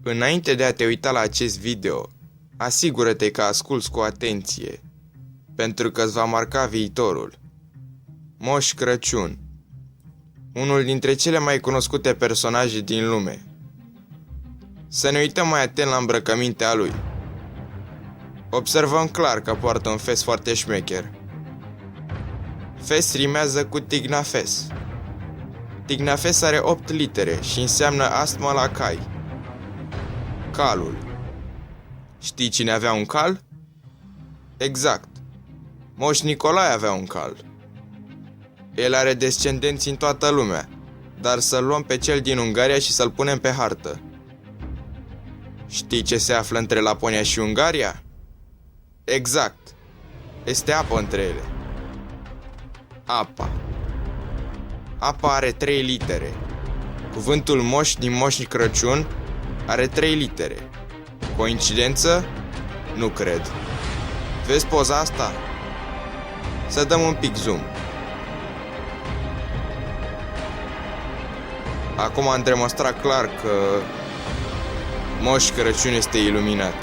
Înainte de a te uita la acest video, asigură-te că asculți cu atenție, pentru că îți va marca viitorul. Moș Crăciun, unul dintre cele mai cunoscute personaje din lume. Să ne uităm mai atent la îmbrăcămintea lui. Observăm clar că poartă un fes foarte șmecher. Fes rimează cu Tignafes. Tignafes are 8 litere și înseamnă astmă la cai. Calul. Știi cine avea un cal? Exact. Moș Nicolae avea un cal. El are descendenți în toată lumea, dar să-l luăm pe cel din Ungaria și să-l punem pe hartă. Știi ce se află între Laponia și Ungaria? Exact. Este apă între ele. Apa. Apa are 3 litere. Cuvântul moș din Moș Crăciun are 3 litere. Coincidență? Nu cred. Vezi poza asta? Să dăm un pic zoom. Acum am demonstrat clar că Moș Crăciun este iluminat.